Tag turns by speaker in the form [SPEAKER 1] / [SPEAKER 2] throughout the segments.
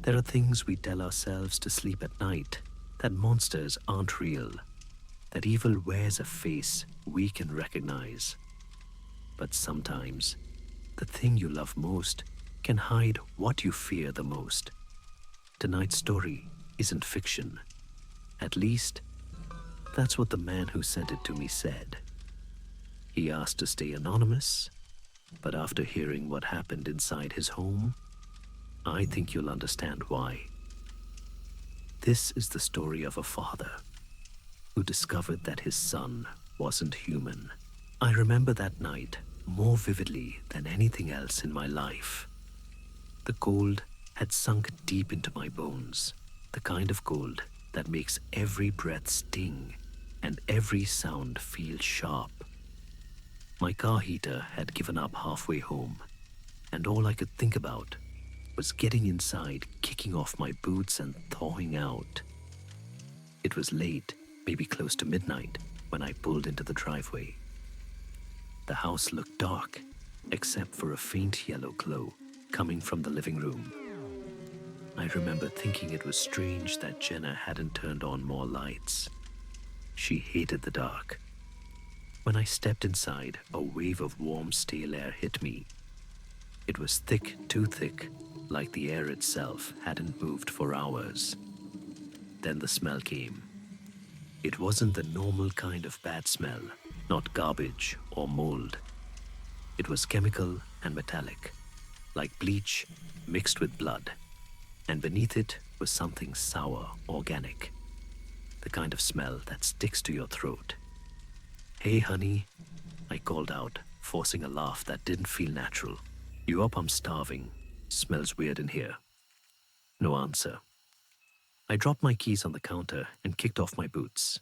[SPEAKER 1] There are things we tell ourselves to sleep at night, that monsters aren't real, that evil wears a face we can recognize. But sometimes, the thing you love most can hide what you fear the most. Tonight's story isn't fiction. At least, that's what the man who sent it to me said. He asked to stay anonymous, but after hearing what happened inside his home, I think you'll understand why. This is the story of a father who discovered that his son wasn't human. I remember that night more vividly than anything else in my life. The cold had sunk deep into my bones, the kind of cold that makes every breath sting and every sound feel sharp. My car heater had given up halfway home, and all I could think about was getting inside, kicking off my boots and thawing out. It was late, maybe close to midnight, when I pulled into the driveway. The house looked dark, except for a faint yellow glow coming from the living room. I remember thinking it was strange that Jenna hadn't turned on more lights. She hated the dark. When I stepped inside, a wave of warm, stale air hit me. It was thick, too thick, like the air itself hadn't moved for hours. Then the smell came. It wasn't the normal kind of bad smell, not garbage or mold. It was chemical and metallic, like bleach mixed with blood, and beneath it was something sour, organic, the kind of smell that sticks to your throat. "Hey, honey," I called out, forcing a laugh that didn't feel natural. "You up? I'm starving. Smells weird in here." No answer. I dropped my keys on the counter and kicked off my boots.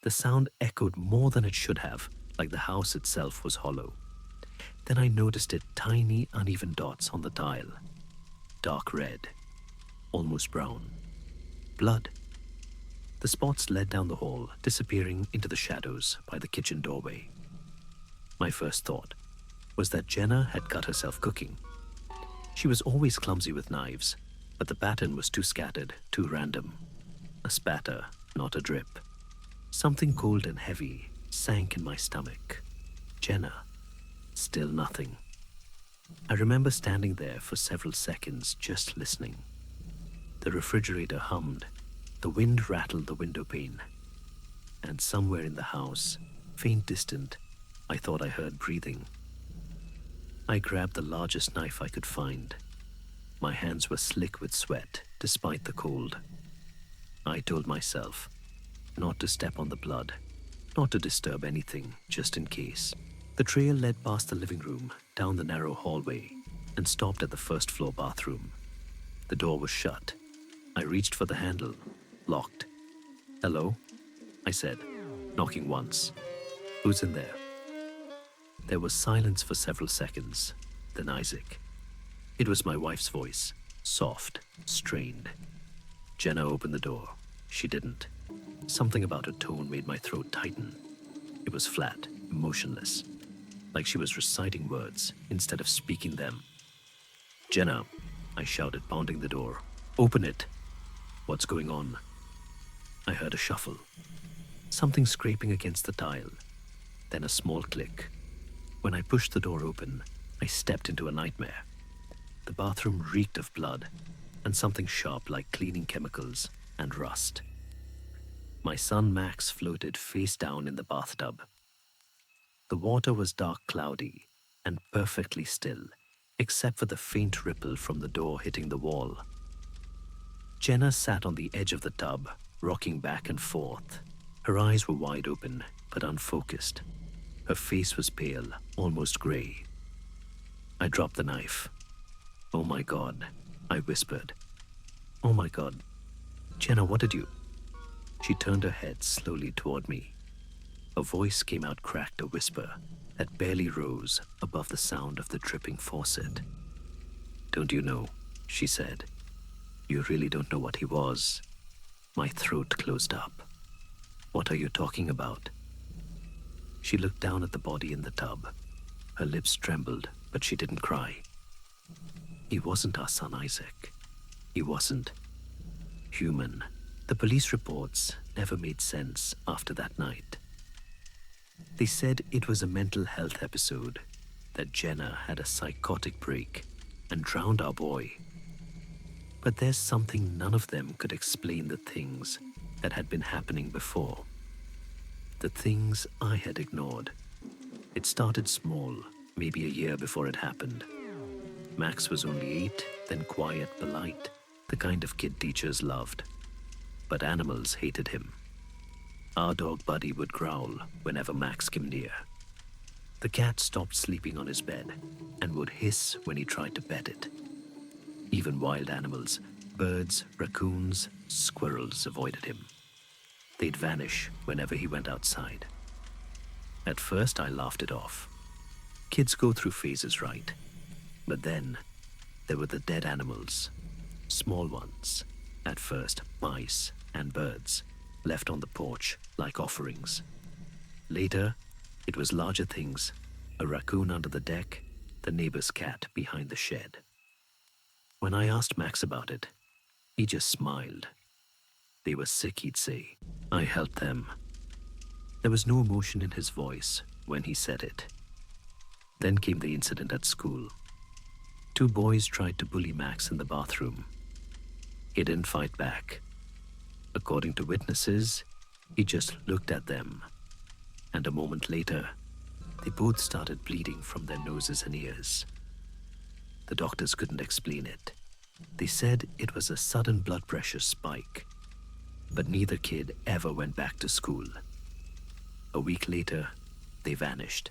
[SPEAKER 1] The sound echoed more than it should have, like the house itself was hollow. Then I noticed tiny, uneven dots on the tile. Dark red, almost brown. Blood. The spots led down the hall, disappearing into the shadows by the kitchen doorway. My first thought was that Jenna had cut herself cooking. She was always clumsy with knives, but the pattern was too scattered, too random. A spatter, not a drip. Something cold and heavy sank in my stomach. Jenna. Still nothing. I remember standing there for several seconds, just listening. The refrigerator hummed. The wind rattled the window pane. And somewhere in the house, faint distant, I thought I heard breathing. I grabbed the largest knife I could find. My hands were slick with sweat, despite the cold. I told myself not to step on the blood, not to disturb anything, just in case. The trail led past the living room, down the narrow hallway, and stopped at the first floor bathroom. The door was shut. I reached for the handle, locked. "Hello?" I said, knocking once. "Who's in there?" There was silence for several seconds, then Isaac. It was my wife's voice, soft, strained. Jenna opened the door. She didn't. Something about her tone made my throat tighten. It was flat, emotionless, like she was reciting words instead of speaking them. "Jenna," I shouted, pounding the door. "Open it." "What's going on?" I heard a shuffle. Something scraping against the tile. Then a small click. When I pushed the door open, I stepped into a nightmare. The bathroom reeked of blood and something sharp like cleaning chemicals and rust. My son Max floated face down in the bathtub. The water was dark cloudy and perfectly still, except for the faint ripple from the door hitting the wall. Jenna sat on the edge of the tub, rocking back and forth. Her eyes were wide open, but unfocused. Her face was pale, almost gray. I dropped the knife. "Oh my God," I whispered. "Oh my God. Jenna, what did you—" She turned her head slowly toward me. Her voice came out cracked, a whisper that barely rose above the sound of the dripping faucet. "Don't you know?" she said. "You really don't know what he was." My throat closed up. "What are you talking about?" She looked down at the body in the tub. Her lips trembled, but she didn't cry. "He wasn't our son Isaac. He wasn't human. The police reports never made sense after that night. They said it was a mental health episode, that Jenna had a psychotic break and drowned our boy. But there's something none of them could explain: the things that had been happening before. The things I had ignored. It started small, maybe a year before it happened. Max was only 8, then quiet, polite, the kind of kid teachers loved. But animals hated him. Our dog Buddy would growl whenever Max came near. The cat stopped sleeping on his bed and would hiss when he tried to pet it. Even wild animals, birds, raccoons, squirrels avoided him. They'd vanish whenever he went outside. At first, I laughed it off. Kids go through phases, right? But then, there were the dead animals, small ones, at first mice and birds, left on the porch like offerings. Later, it was larger things: a raccoon under the deck, the neighbor's cat behind the shed. When I asked Max about it, he just smiled. They were sick, he'd say. I helped them. There was no emotion in his voice when he said it. Then came the incident at school. 2 boys tried to bully Max in the bathroom. He didn't fight back. According to witnesses, he just looked at them. And a moment later, they both started bleeding from their noses and ears. The doctors couldn't explain it. They said it was a sudden blood pressure spike. But neither kid ever went back to school. A week later, they vanished.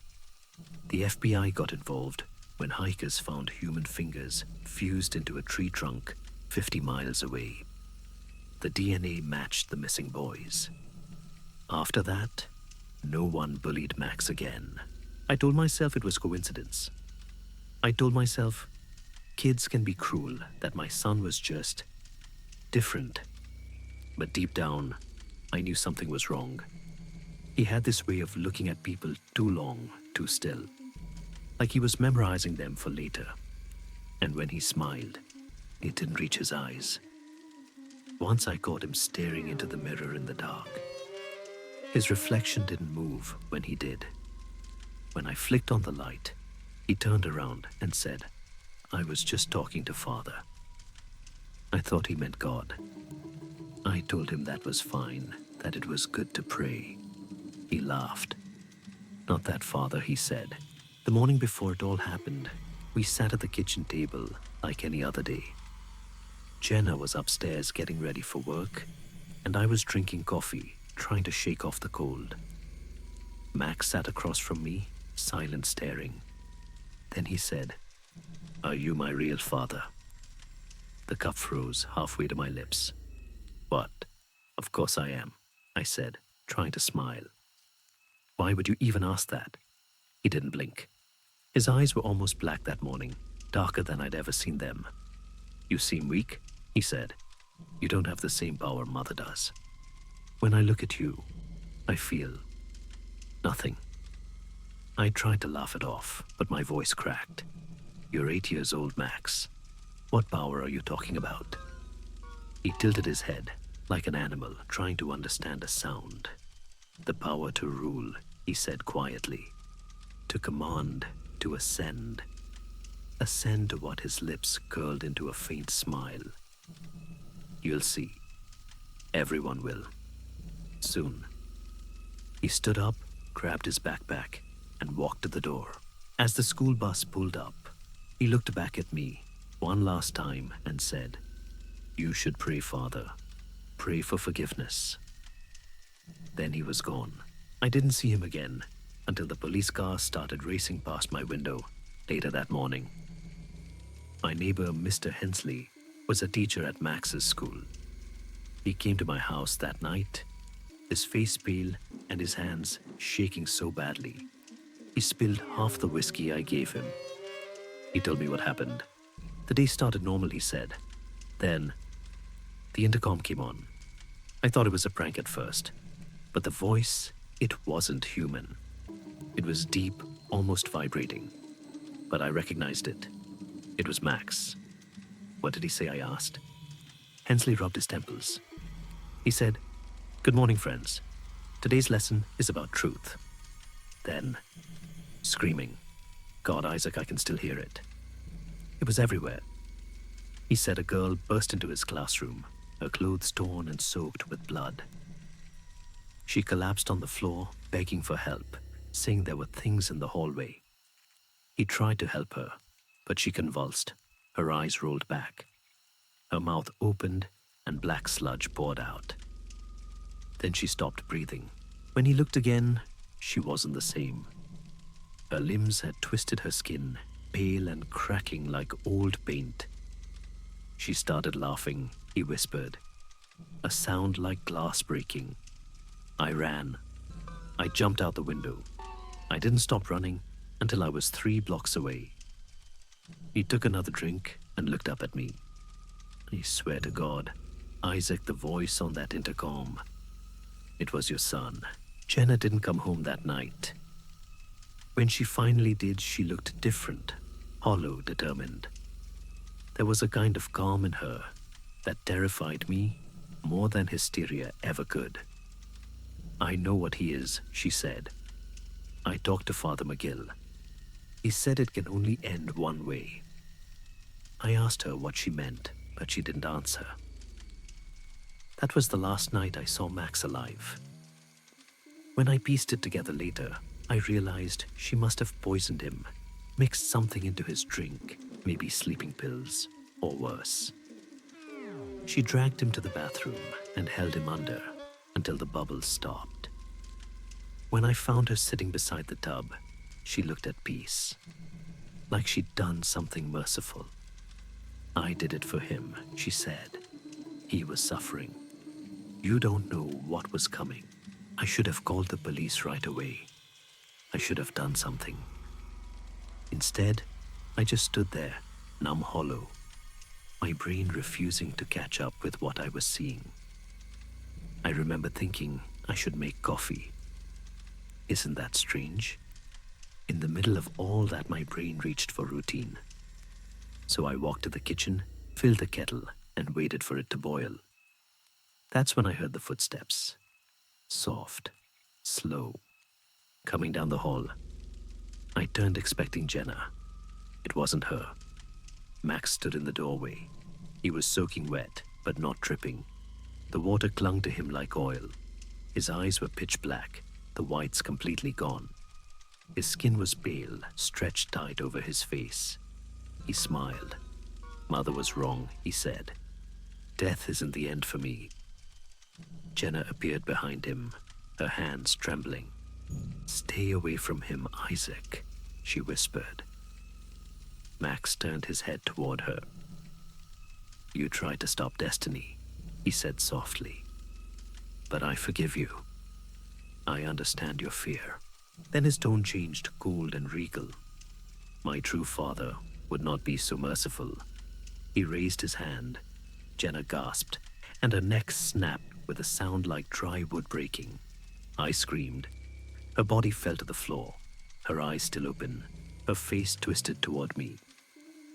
[SPEAKER 1] The FBI got involved when hikers found human fingers fused into a tree trunk 50 miles away. The DNA matched the missing boys. After that, no one bullied Max again. I told myself it was coincidence. I told myself kids can be cruel, that my son was just different. But deep down, I knew something was wrong. He had this way of looking at people too long, too still, like he was memorizing them for later. And when he smiled, it didn't reach his eyes. Once I caught him staring into the mirror in the dark. His reflection didn't move when he did. When I flicked on the light, he turned around and said, "I was just talking to Father." I thought he meant God. I told him that was fine, that it was good to pray. He laughed. "Not that, Father," he said. The morning before it all happened, we sat at the kitchen table like any other day. Jenna was upstairs getting ready for work, and I was drinking coffee, trying to shake off the cold. Max sat across from me, silent, staring. Then he said, "Are you my real father?" The cup froze halfway to my lips. "What? Of course I am," I said, trying to smile. "Why would you even ask that?" He didn't blink. His eyes were almost black that morning, darker than I'd ever seen them. "You seem weak," he said. "You don't have the same power Mother does. When I look at you, I feel nothing." I tried to laugh it off, but my voice cracked. "You're 8 years old, Max. What power are you talking about?" He tilted his head, like an animal trying to understand a sound. "The power to rule," he said quietly. "To command, to ascend." Ascend to what his lips curled into a faint smile. "You'll see. Everyone will. Soon." He stood up, grabbed his backpack, and walked to the door. As the school bus pulled up, he looked back at me one last time and said, "You should pray, Father. Pray for forgiveness." Then he was gone. I didn't see him again until the police car started racing past my window later that morning. My neighbor, Mr. Hensley, was a teacher at Max's school. He came to my house that night, his face pale and his hands shaking so badly. He spilled half the whiskey I gave him. He told me what happened. The day started normal, he said. Then, the intercom came on. I thought it was a prank at first, but the voice, it wasn't human. It was deep, almost vibrating. But I recognized it. It was Max. "What did he say?" I asked. Hensley rubbed his temples. He said, "Good morning, friends. Today's lesson is about truth." Then, screaming. God, Isaac, I can still hear it. It was everywhere. He said a girl burst into his classroom, her clothes torn and soaked with blood. She collapsed on the floor, begging for help, saying there were things in the hallway. He tried to help her, but she convulsed. Her eyes rolled back. Her mouth opened and black sludge poured out. Then she stopped breathing. When he looked again, she wasn't the same. Her limbs had twisted her skin, pale and cracking like old paint. She started laughing, he whispered. A sound like glass breaking. I ran. I jumped out the window. I didn't stop running until I was 3 blocks away. He took another drink and looked up at me. I swear to God, Isaac, the voice on that intercom. It was your son. Jenna didn't come home that night. When she finally did, she looked different, hollow, determined. There was a kind of calm in her that terrified me more than hysteria ever could. I know what he is, she said. I talked to Father McGill. He said it can only end one way. I asked her what she meant, but she didn't answer. That was the last night I saw Max alive. When I pieced it together later, I realized she must have poisoned him, mixed something into his drink, maybe sleeping pills, or worse. She dragged him to the bathroom and held him under until the bubbles stopped. When I found her sitting beside the tub, she looked at peace, like she'd done something merciful. I did it for him, she said. He was suffering. You don't know what was coming. I should have called the police right away. I should have done something. Instead, I just stood there, numb hollow, my brain refusing to catch up with what I was seeing. I remember thinking I should make coffee. Isn't that strange? In the middle of all that, my brain reached for routine. So I walked to the kitchen, filled the kettle, and waited for it to boil. That's when I heard the footsteps. Soft, slow, coming down the hall. I turned expecting Jenna. It wasn't her. Max stood in the doorway. He was soaking wet, but not dripping. The water clung to him like oil. His eyes were pitch black, the whites completely gone. His skin was pale, stretched tight over his face. He smiled. Mother was wrong, he said. Death isn't the end for me. Jenna appeared behind him, her hands trembling. Stay away from him, Isaac, she whispered. Max turned his head toward her. You tried to stop destiny, he said softly. But I forgive you. I understand your fear. Then his tone changed, cold and regal. My true father would not be so merciful. He raised his hand. Jenna gasped, and her neck snapped with a sound like dry wood breaking. I screamed. Her body fell to the floor, her eyes still open, her face twisted toward me.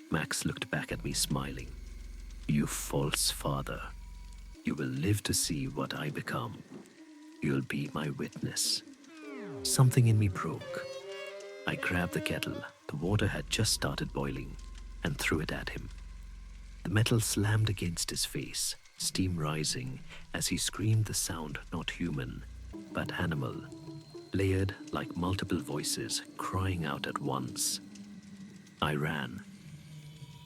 [SPEAKER 1] Max looked back at me smiling. You false father. You will live to see what I become. You'll be my witness. Something in me broke. I grabbed the kettle, the water had just started boiling, and threw it at him. The metal slammed against his face, steam rising as he screamed the sound not human, but animal, layered like multiple voices crying out at once. I ran.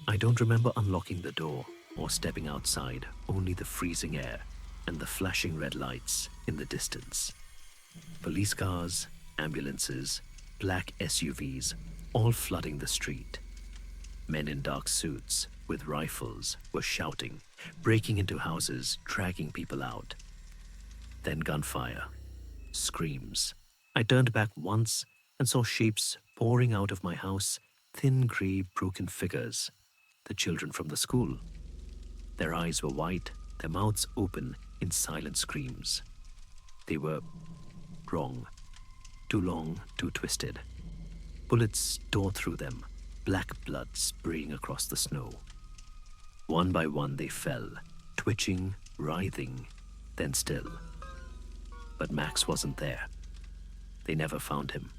[SPEAKER 1] I don't remember unlocking the door or stepping outside, only the freezing air and the flashing red lights in the distance. Police cars, ambulances, black SUVs, all flooding the street. Men in dark suits with rifles were shouting, breaking into houses, dragging people out. Then gunfire, screams. I turned back once and saw shapes pouring out of my house, thin gray broken figures, the children from the school. Their eyes were white, their mouths open in silent screams. They were wrong, too long, too twisted. Bullets tore through them, black blood spraying across the snow. One by one they fell, twitching, writhing, then still. But Max wasn't there. They never found him.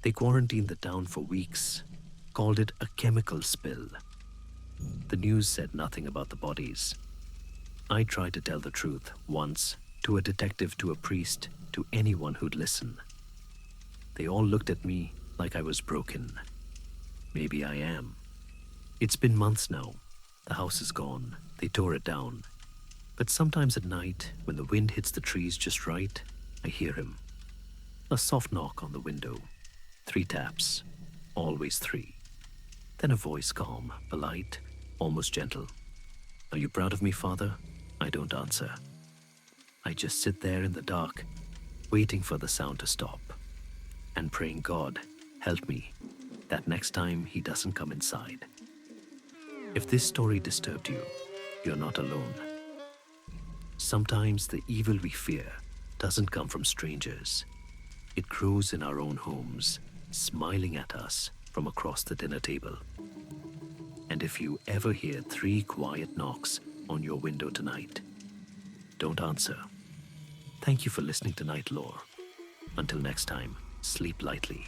[SPEAKER 1] They quarantined the town for weeks, called it a chemical spill. The news said nothing about the bodies. I tried to tell the truth once, to a detective, to a priest, to anyone who'd listen. They all looked at me like I was broken. Maybe I am. It's been months now. The house is gone. They tore it down. But sometimes at night, when the wind hits the trees just right, I hear him. A soft knock on the window. 3 taps. Always 3. Then a voice, calm, polite, almost gentle. "Are you proud of me, Father?" I don't answer. I just sit there in the dark, waiting for the sound to stop, and praying, God, help me, that next time he doesn't come inside. If this story disturbed you, you're not alone. Sometimes the evil we fear doesn't come from strangers. It grows in our own homes, smiling at us from across the dinner table. And if you ever hear 3 quiet knocks on your window tonight, don't answer. Thank you for listening to NightLore. Until next time, sleep lightly.